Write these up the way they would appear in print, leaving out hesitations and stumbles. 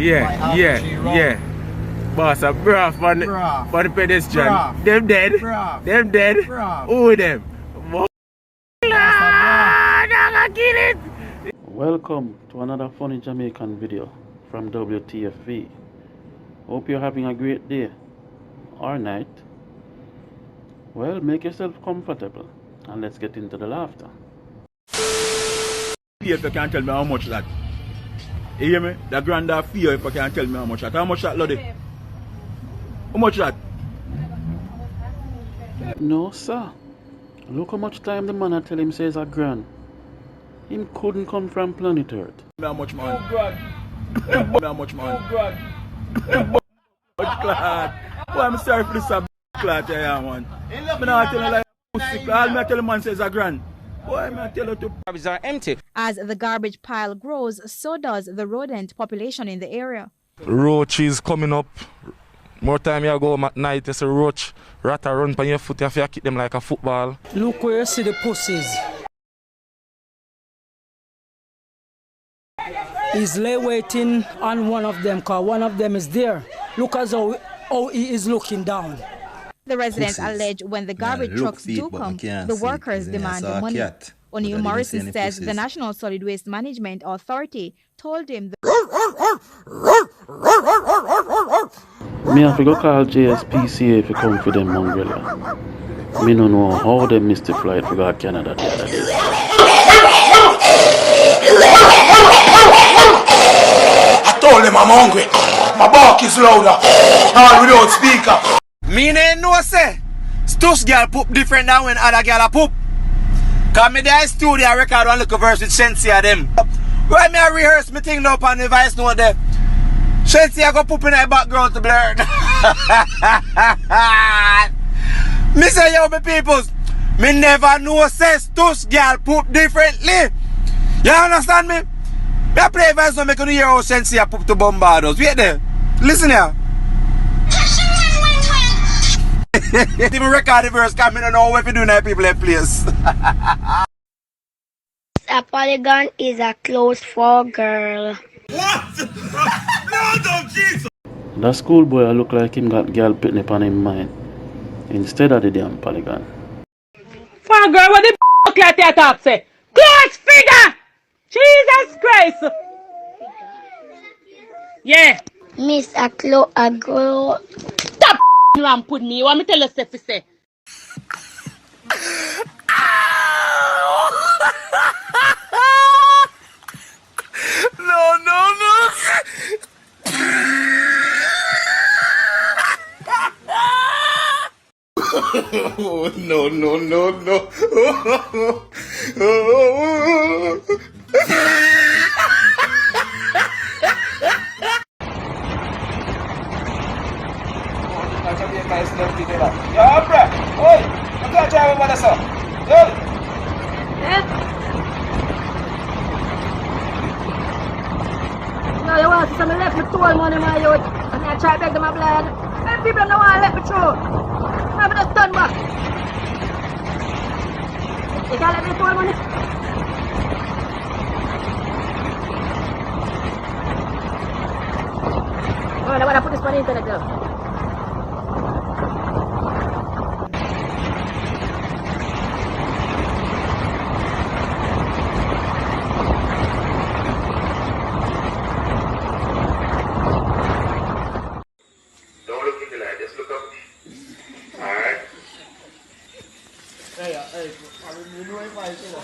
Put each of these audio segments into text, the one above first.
Yeah. Boss, a bruv on the pedestrian. Bruv. Them dead. Bruv. Them dead. Bruv. Who them? Kill it. Welcome to another funny Jamaican video from WTFV. Hope you're having a great day or night. Well, make yourself comfortable and let's get into the laughter. If you can tell me how much that. You hear me? The granddad fear if you can tell me how much that. How much that, Lodi? How much that? No, sir. Look how much time the man I tell him says a grand. Him couldn't come from planet Earth. How much, man? How much, man? Much clad. Boy, I'm sorry for this clad here, man. I'm not telling you like pussy. All I tell the man says a grand. Boy, I tell you to garbage are empty. As the garbage pile grows, so does the rodent population in the area. Roach is coming up. More time you go at night, you see roach, rat run on your foot, you have to kick them like a football. Look where you see the pussies. He's lay waiting on one of them, because one of them is there. Look as how he is looking down. The residents allege when the garbage trucks do come, the workers demand the money. O'Neil Morrison says the National Solid Waste Management Authority told him Me have to go call JSPCA if you come for them mongrel. Me no know how they missed the flight to go to Canada the other day. I told them I'm hungry. My bark is louder. All without speaker. Me ain't no say. Stush girl poop different than when other girl poop. Cause me there studio I record one little verse with Shensia them. When me I rehearse me thing up on the voice note there. Shensia go poop in the background to blur. Me say yo me peoples. Me never know say Stush girl poop differently. You understand me? Me I play voice so me can hear how Shensia poop to Bombardos. Wait there. Listen here. Even record the verse cause me don't know what we do now people in place. A polygon is a closed for girl. What? Blood of Jesus! That schoolboy look like him got girl pitney on him mind instead of the damn polygon. For girl, what the fuck like that talk say? Close figure! Jesus Christ! Yeah. Miss a girl. Stop and put me. What me tell you say? No. No. No, you want to see some left me told money my youth. And I try to beg them a blood. And people don't want to let me through. I'm just turn back. You can't let me told money. Oh, I want to put this money in the internet though.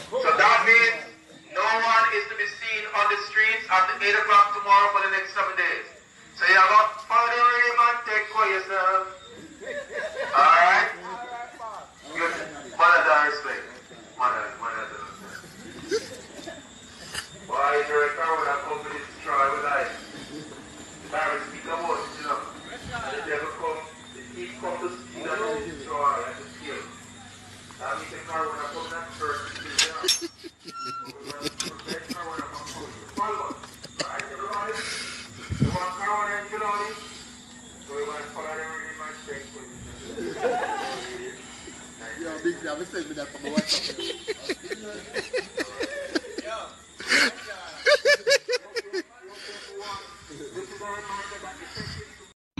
So that means no one is to be seen on the streets after 8 o'clock tomorrow for the next 7 days. So you got follow the rhythm and take for yourself. Alright? Good. Mother does respect. Mother does. Why is there a car with a company to try with life? The parents speak about it, you know. The devil come, the thief come to steal and to destroy and to kill. That means the car with a company that first to kill them.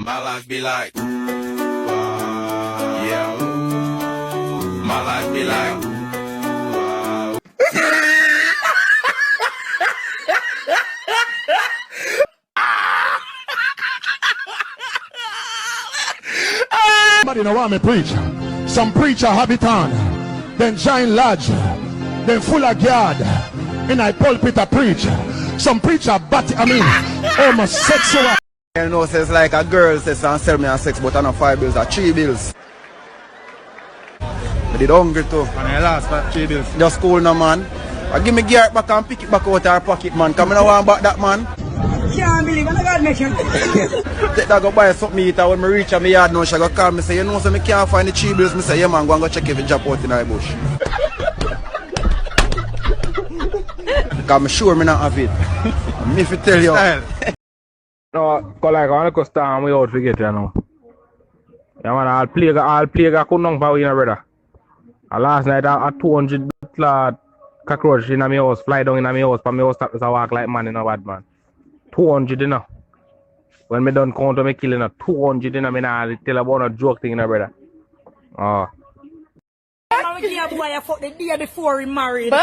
My life be like, yeah. My life be like, Somebody know what me preach. Some preacher habit on, then giant lodge, then full of guard, in I pulpit a preach. Some preacher homosexual. You know, says like a girl says and sell me a sex, but I know 5 bills or 3 bills. I did hungry too. And I lost for 3 bills. Just cool no man. I give me gear back and pick it back out of her pocket man. Come I want back that man. Can't believe it, I got make you. Take that go buy something eat and when me reach my yard now she go call me say, you know so me can't find the 3 bills. Me say, yeah man, go and go check if it drop out in the bush. Because I'm sure me not have it. Me if I tell you. No, cause like I want to stand we out forget you know. Yeah man, I'll play a couldn't for you know brother. And last night I 200 cockroach in my house, fly down in my house, but my house start to walk like man in a bad man. 200 you know. When me done count me killing a 200 you know, me nah tell about a joke thing you know brother. Oh. I give a boy a fuck the day before he married. But.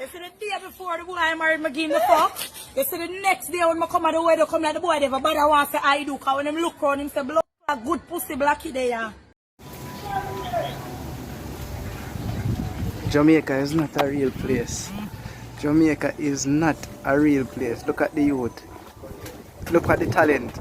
You see the day before the boy married, I give him the fuck. You see the next day when I come at the wedding, come like the boy never bother want to say I do. Because when him look around him say, blood a good pussy blacky there. Jamaica is not a real place. Jamaica is not a real place. Look at the youth. Look at the talent.